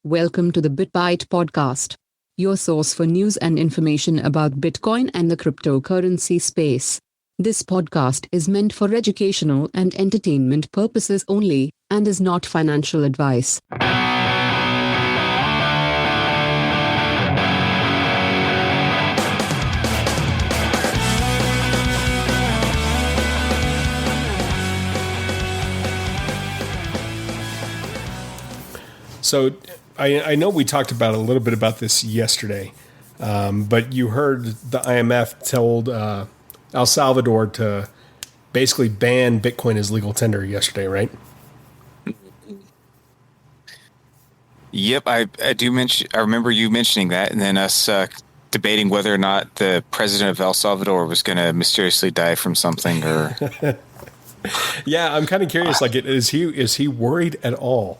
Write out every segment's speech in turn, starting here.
Welcome to the BitBite podcast, your source for news and information about Bitcoin and the cryptocurrency space. This podcast is meant for educational and entertainment purposes only and is not financial advice. So I know we talked about a little bit about this yesterday, but you heard the IMF told El Salvador to basically ban Bitcoin as legal tender yesterday, right? Yep, I do mention. I remember you mentioning that, and then us debating whether or not the president of El Salvador was going to mysteriously die from something. Or Yeah, I'm kind of curious. Like, is he worried at all?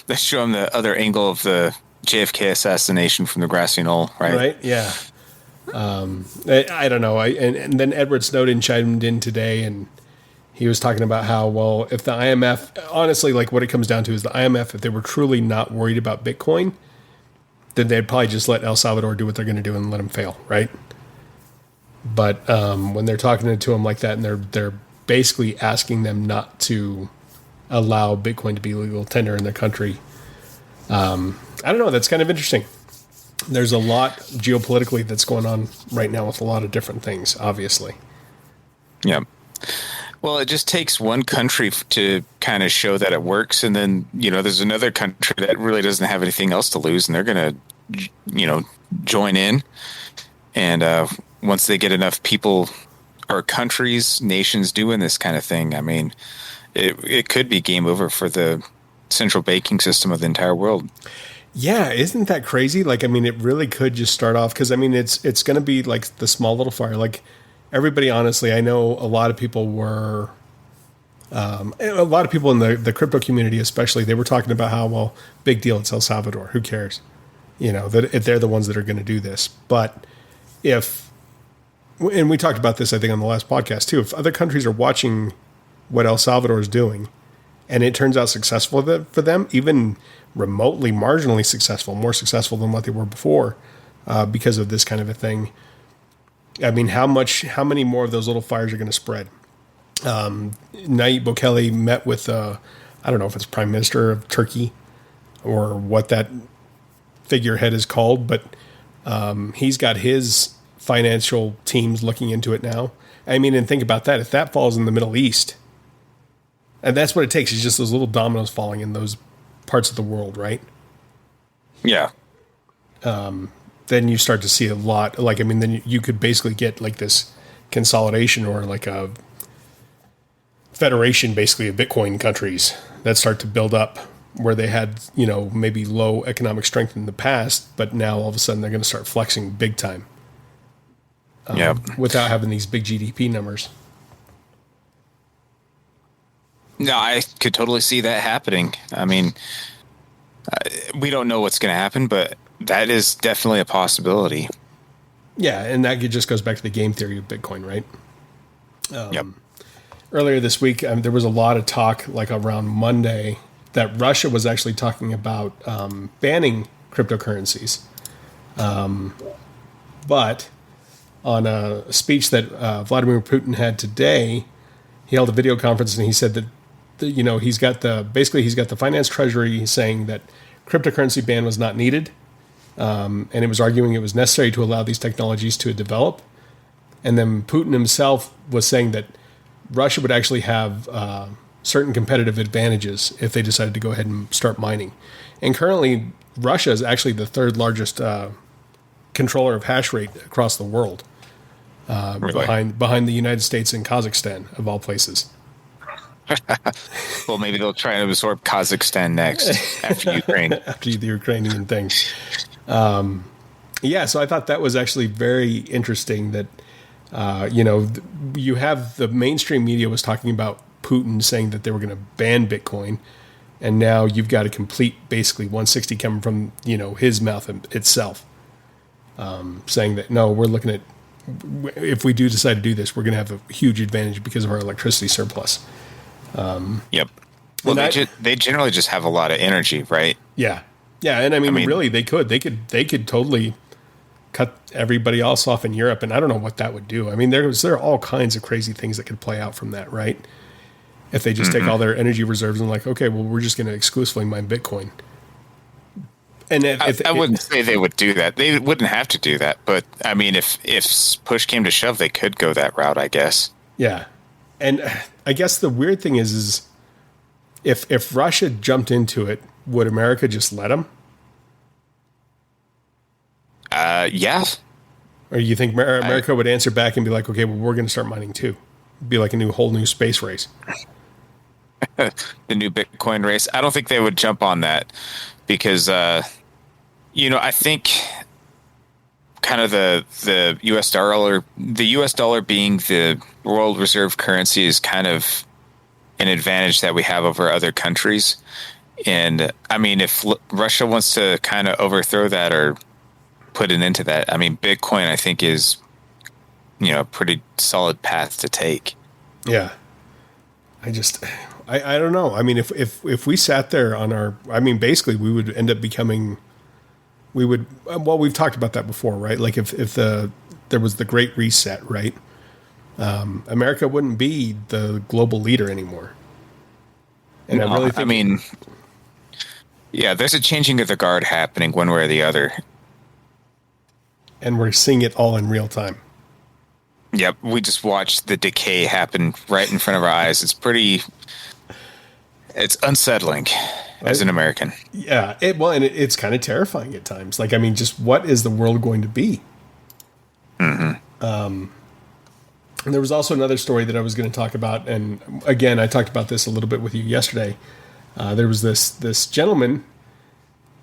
let's show him the other angle of the JFK assassination from the grassy knoll, right? Right? Yeah. I don't know. And then Edward Snowden chimed in today, and he was talking about how, well, if the IMF, honestly, like what it comes down to is the IMF, if they were truly not worried about Bitcoin, then they'd probably just let El Salvador do what they're going to do and let them fail, right? But when they're talking to them like that, and they're basically asking them not to allow Bitcoin to be legal tender in their country, I don't know. That's kind of interesting. There's a lot geopolitically that's going on right now with a lot of different things, obviously. Yeah. Well, it just takes one country to kind of show that it works, and then there's another country that really doesn't have anything else to lose, and they're going to join in. And once they get enough people or countries, nations doing this kind of thing, I mean, it could be game over for the central banking system of the entire world. Yeah, isn't that crazy? Like, I mean, it really could just start off because, I mean, it's going to be like the small little fire. Like, everybody, honestly, I know a lot of people were, a lot of people in the crypto community especially, they were talking about how, well, big deal, it's El Salvador. Who cares? That they're the ones that are going to do this. But and we talked about this, I think, on the last podcast too, if other countries are watching what El Salvador is doing, and it turns out successful for them, even remotely, marginally successful, more successful than what they were before, because of this kind of a thing. I mean, how many more of those little fires are going to spread? Nayib Bukele met with, I don't know if it's Prime Minister of Turkey or what that figurehead is called, but he's got his financial teams looking into it now. I mean, and think about that. If that falls in the Middle East, and that's what it takes, is just those little dominoes falling in those parts of the world, right? Yeah. Then you start to see a lot. Like, I mean, then you could basically get like this consolidation or like a federation, basically, of Bitcoin countries that start to build up where they had, maybe low economic strength in the past, but now all of a sudden they're going to start flexing big time. Without having these big GDP numbers. No, I could totally see that happening. I mean, we don't know what's going to happen, but that is definitely a possibility. Yeah, and that just goes back to the game theory of Bitcoin, right? Yep. Earlier this week, there was a lot of talk, like around Monday, that Russia was actually talking about banning cryptocurrencies. But on a speech that Vladimir Putin had today, he held a video conference and he said that he's got the finance treasury saying that cryptocurrency ban was not needed, and it was arguing it was necessary to allow these technologies to develop. And then Putin himself was saying that Russia would actually have certain competitive advantages if they decided to go ahead and start mining. And currently, Russia is actually the third largest controller of hash rate across the world, really? behind the United States and Kazakhstan, of all places. Well, maybe they'll try to absorb Kazakhstan next after Ukraine. After the Ukrainian thing. Yeah, so I thought that was actually very interesting that, you have the mainstream media was talking about Putin saying that they were going to ban Bitcoin, and now you've got a complete, basically 160 coming from, his mouth itself, saying that, no, we're looking at, if we do decide to do this, we're going to have a huge advantage because of our electricity surplus. Yep. Well, they generally just have a lot of energy, right? Yeah. Yeah. And I mean, really, they could totally cut everybody else off in Europe. And I don't know what that would do. I mean, there are all kinds of crazy things that could play out from that, right? If they just take all their energy reserves and like, okay, well, we're just going to exclusively mine Bitcoin. And I wouldn't say they would do that. They wouldn't have to do that. But I mean, if push came to shove, they could go that route, I guess. Yeah. And I guess the weird thing is if Russia jumped into it, would America just let them? Yeah. Or you think America would answer back and be like, okay, well, we're going to start mining too? Be like a whole new space race. The new Bitcoin race. I don't think they would jump on that because, I think kind of the U.S. dollar being the world reserve currency is kind of an advantage that we have over other countries. And I mean, if Russia wants to kind of overthrow that or put an end to that, I mean, Bitcoin, I think, is, a pretty solid path to take. Yeah. I don't know. I mean, if we sat there on basically we would end up becoming, we've talked about that before, right? Like if there was the Great Reset, right? America wouldn't be the global leader anymore. And no, I really think, there's a changing of the guard happening one way or the other. And we're seeing it all in real time. Yep, we just watched the decay happen right in front of our eyes. It's unsettling as an American. Yeah, and it's kind of terrifying at times. Like, I mean, just what is the world going to be? Mm-hmm. And there was also another story that I was going to talk about, and again, I talked about this a little bit with you yesterday. There was this gentleman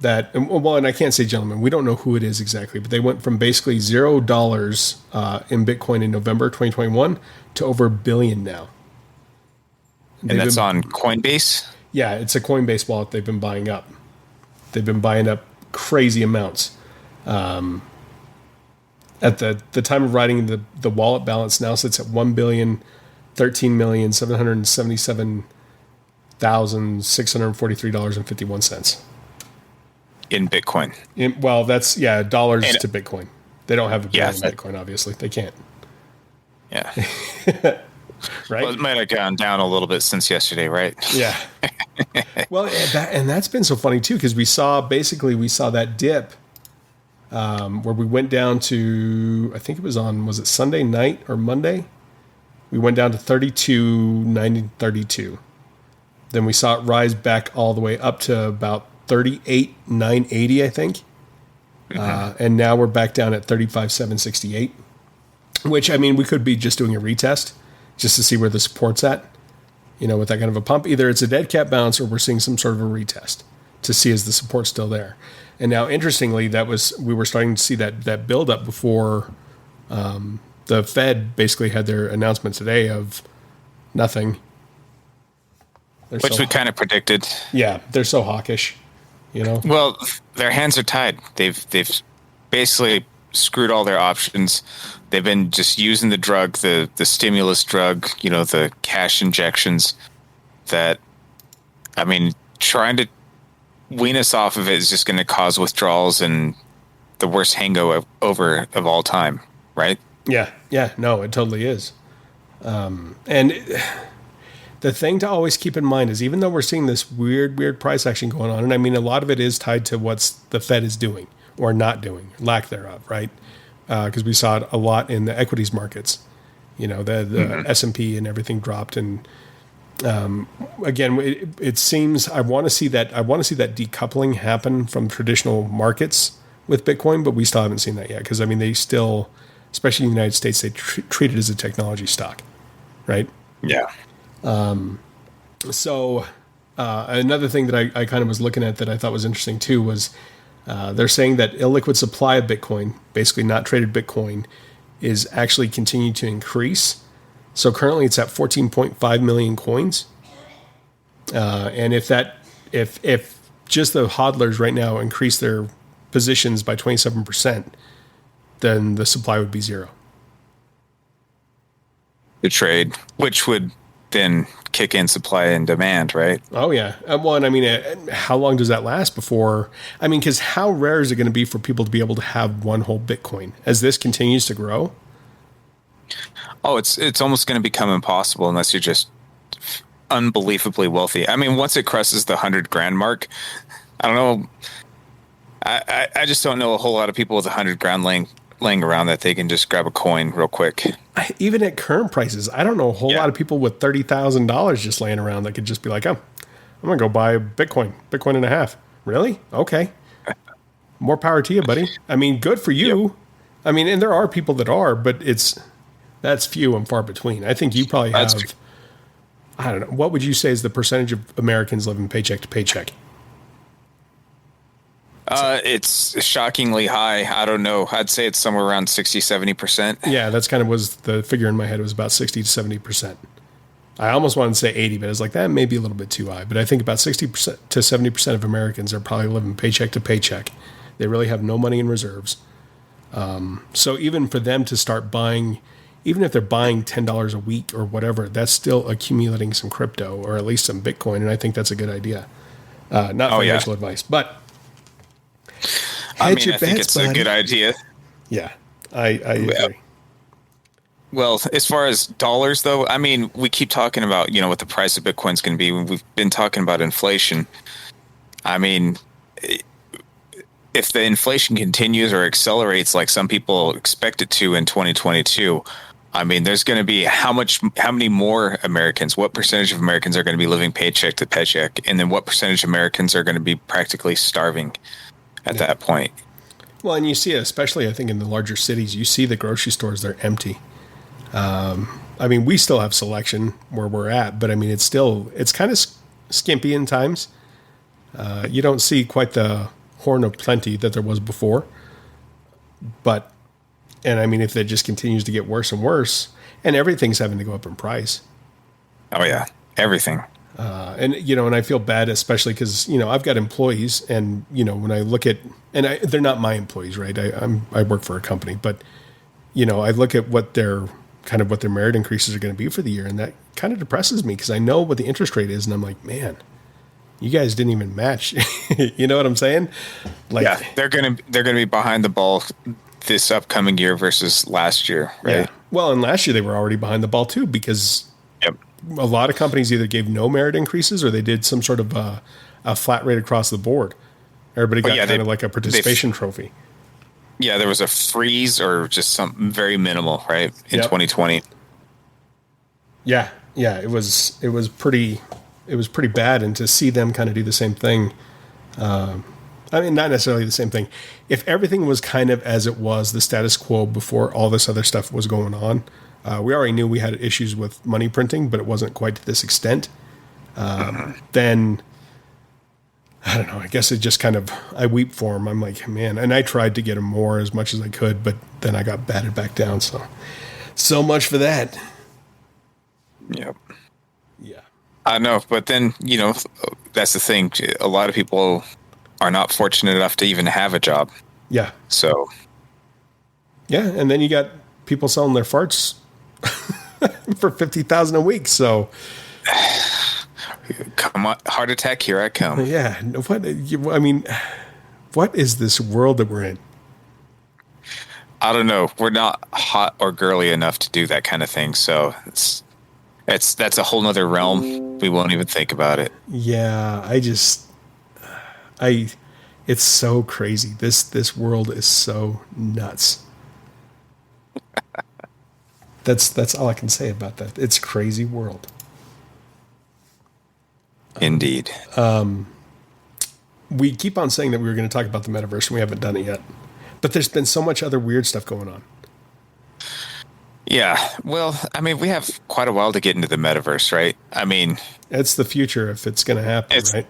that, and I can't say gentleman, we don't know who it is exactly, but they went from basically $0 in Bitcoin in November 2021 to over $1 billion now. And that's on Coinbase? Yeah, it's a Coinbase wallet they've been buying up. They've been buying up crazy amounts. At the time of writing, the wallet balance now sits at $1,013,777,643.51. In Bitcoin. That's dollars to Bitcoin. They don't have a billion Bitcoin, obviously. They can't. Yeah. Right? Well, it might have gone down a little bit since yesterday, right? Yeah. Well, and that's been so funny too, because we saw that dip where we went down to, I think it was it Sunday night or Monday? We went down to 32.932. Then we saw it rise back all the way up to about 38.980, I think. Mm-hmm. And now we're back down at 35.768, which, I mean, we could be just doing a retest just to see where the support's at, with that kind of a pump. Either it's a dead cat bounce or we're seeing some sort of a retest to see is the support still there. And now, interestingly, we were starting to see that build up before the Fed basically had their announcement today of nothing. Which we kind of predicted. Yeah, they're so hawkish, Well, their hands are tied. They've basically screwed all their options. They've been just using the drug, the stimulus drug, the cash injections that, I mean, trying to wean us off of it is just going to cause withdrawals and the worst hangover of all time, right? Yeah, no, it totally is. And the thing to always keep in mind is, even though we're seeing this weird price action going on, and I mean, a lot of it is tied to what's the Fed is doing or not doing, lack thereof, right? Because we saw it a lot in the equities markets. The S&P and everything dropped, and again, it seems I want to see that decoupling happen from traditional markets with Bitcoin, but we still haven't seen that yet. Because I mean, they still, especially in the United States, they treat it as a technology stock, right? Yeah. So another thing that I kind of was looking at that I thought was interesting too was they're saying that illiquid supply of Bitcoin, basically not traded Bitcoin, is actually continuing to increase. So currently it's at 14.5 million coins. And if just the hodlers right now increase their positions by 27%, then the supply would be zero. The trade, which would then kick in supply and demand, right? Oh yeah. Well, and I mean, how long does that last before? I mean, because how rare is it going to be for people to be able to have one whole Bitcoin as this continues to grow? Oh, it's almost going to become impossible unless you're just unbelievably wealthy. I mean, once it crosses the 100 grand mark, I don't know. I just don't know a whole lot of people with 100 grand laying around that they can just grab a coin real quick. Even at current prices, I don't know a whole lot of people with $30,000 just laying around that could just be like, oh, I'm going to go buy Bitcoin and a half. Really? Okay. More power to you, buddy. I mean, good for you. Yep. I mean, and there are people that are, but that's few and far between. I think you probably have, I don't know, what would you say is the percentage of Americans living paycheck to paycheck? It's shockingly high. I don't know. I'd say it's somewhere around 60-70%. Yeah, that's kind of was the figure in my head. It was about 60 to 70%. I almost wanted to say 80, but I was like, that may be a little bit too high. But I think about 60% to 70% of Americans are probably living paycheck to paycheck. They really have no money in reserves. So even for them to start buying, even if they're buying $10 a week or whatever, that's still accumulating some crypto or at least some Bitcoin. And I think that's a good idea. Not financial advice, but I think it's a good idea. Yeah, I agree. Well, as far as dollars, though, I mean, we keep talking about, what the price of Bitcoin is going to be. We've been talking about inflation. I mean, if the inflation continues or accelerates like some people expect it to in 2022, I mean, there's going to be how many more Americans, what percentage of Americans are going to be living paycheck to paycheck, and then what percentage of Americans are going to be practically starving at that point. Well, and you see it, especially I think in the larger cities, you see the grocery stores, they're empty. I mean, we still have selection where we're at, but I mean, it's kind of skimpy in times. You don't see quite the horn of plenty that there was before, and I mean, if it just continues to get worse and worse, and everything's having to go up in price. Oh yeah, everything. And I feel bad, especially because, I've got employees and, when I look at, they're not my employees, right? I work for a company, but, I look at what their merit increases are going to be for the year. And that kind of depresses me because I know what the interest rate is. And I'm like, man, you guys didn't even match. You know what I'm saying? Like, yeah, they're going to be behind the ball this upcoming year versus last year. Right. Yeah. Well, and last year they were already behind the ball too, because a lot of companies either gave no merit increases or they did some sort of a flat rate across the board. Everybody got kind of like a participation trophy. Yeah, there was a freeze or just something very minimal, right, in 2020. Yeah, it was pretty bad, and to see them kind of do the same thing. I mean, not necessarily the same thing. If everything was kind of as it was, the status quo before all this other stuff was going on. We already knew we had issues with money printing, but it wasn't quite to this extent. Then, I don't know, I guess it just kind of, I weep for him. I'm like, man, and I tried to get him more as much as I could, but then I got batted back down. So much for that. Yep. Yeah. I know, but then, that's the thing. A lot of people are not fortunate enough to even have a job. Yeah. So. Yeah, and then you got people selling their farts for $50,000 a week. So, come on, heart attack! Here I come. Yeah. What is this world that we're in? I don't know. We're not hot or girly enough to do that kind of thing. So that's a whole nother realm. We won't even think about it. Yeah, it's so crazy. This world is so nuts. That's all I can say about that. It's a crazy world. Indeed. We keep on saying that we were going to talk about the metaverse, and we haven't done it yet. But there's been so much other weird stuff going on. Yeah. Well, I mean, we have quite a while to get into the metaverse, right? I mean, it's the future if it's going to happen, right?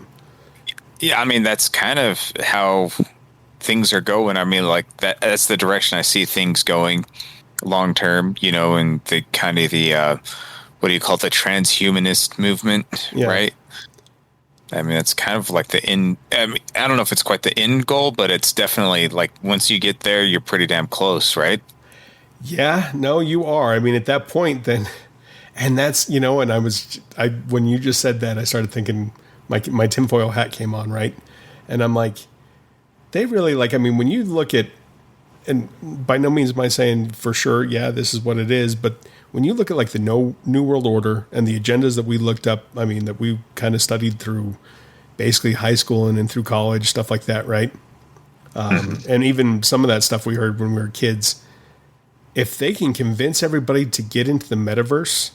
Yeah. I mean, that's kind of how things are going. I mean, like that's the direction I see things going long term, and the kind of the, what do you call it? The transhumanist movement, right? I mean, it's kind of like the end. I mean, I don't know if it's quite the end goal, but it's definitely like once you get there, you're pretty damn close, right? Yeah, no, you are. I mean, at that point, then, And that's, and when you just said that, I started thinking my tinfoil hat came on, right? And I'm like, they really when you look at, and by no means am I saying for sure, yeah, this is what it is, but when you look at the New World Order and the agendas that we looked up, that we kind of studied through basically high school and then through college, stuff like that, right? And even some of that stuff we heard when we were kids, if they can convince everybody to get into the metaverse,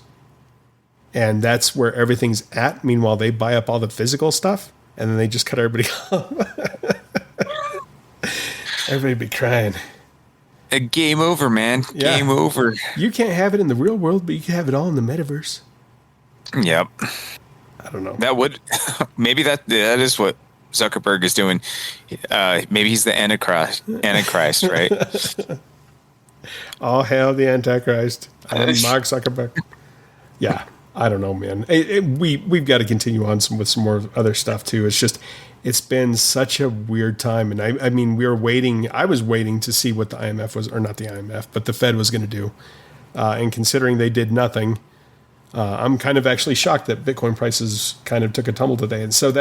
and that's where everything's at, meanwhile they buy up all the physical stuff, and then they just cut everybody off. Everybody'd be crying. A game over, man. Yeah. Game over. You can't have it in the real world, but you can have it all in the metaverse. Yep. I don't know. That would maybe that is what Zuckerberg is doing. Maybe he's the Antichrist, right? All hail the Antichrist. I'm Mark Zuckerberg. Yeah, I don't know, man. We've got to continue on with some more other stuff too. It's just, it's been such a weird time, and I was waiting to see what the IMF was, or not the IMF, but the Fed was going to do. And considering they did nothing, I'm kind of actually shocked that Bitcoin prices kind of took a tumble today. And so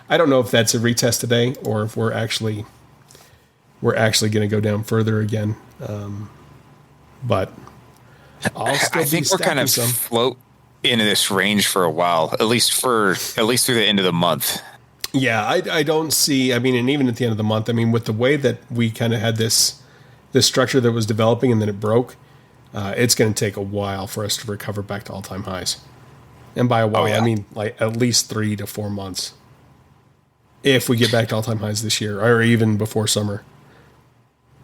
I don't know if that's a retest today or if we're actually going to go down further again. But I think we're kind of float into this range for a while, at least through the end of the month. Yeah, I don't see, and even at the end of the month, with the way that we kind of had this structure that was developing and then it broke, it's going to take a while for us to recover back to all-time highs. And by a while, I mean at least 3 to 4 months. If we get back to all-time highs this year, or even before summer.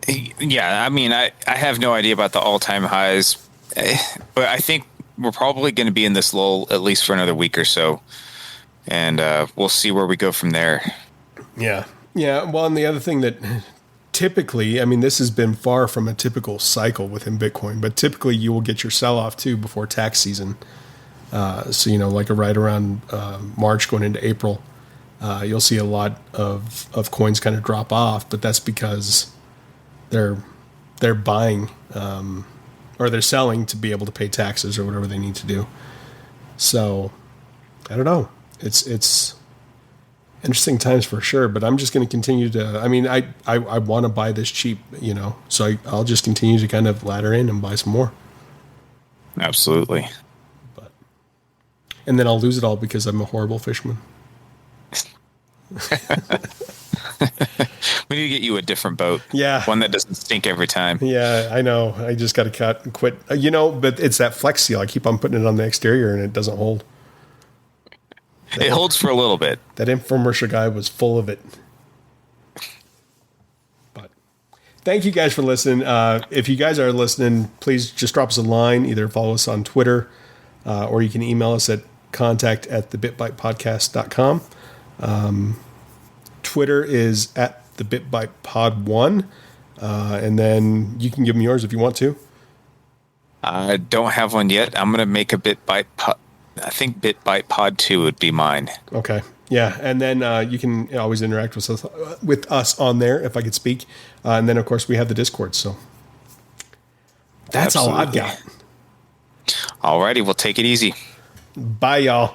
Yeah, I have no idea about the all-time highs, but I think we're probably going to be in this lull at least for another week or so. And we'll see where we go from there. Yeah. Yeah. Well, and the other thing that typically, this has been far from a typical cycle within Bitcoin, but typically you will get your sell-off too before tax season. So, right around March going into April, you'll see a lot of coins kind of drop off, but that's because they're buying or they're selling to be able to pay taxes or whatever they need to do. So I don't know. It's interesting times for sure, but I'm just going to continue to, I want to buy this cheap, so I'll just continue to kind of ladder in and buy some more. Absolutely. And then I'll lose it all because I'm a horrible fisherman. We need to get you a different boat. Yeah. One that doesn't stink every time. Yeah, I know. I just got to cut and quit. But it's that Flex Seal. I keep on putting it on the exterior and it doesn't hold. It holds for a little bit. That infomercial guy was full of it. But thank you guys for listening. If you guys are listening, please just drop us a line. Either follow us on Twitter or you can email us at contact@thebitbytepodcast.com. Twitter is at thebitbytepod1. And then you can give them yours if you want to. I don't have one yet. I'm going to make a BitByte pod. I think BitByte Pod 2 would be mine. Okay. Yeah. And then you can always interact with us on there if I could speak. And then, of course, we have the Discord. So that's Absolutely. All I've got. All righty. We'll take it easy. Bye, y'all.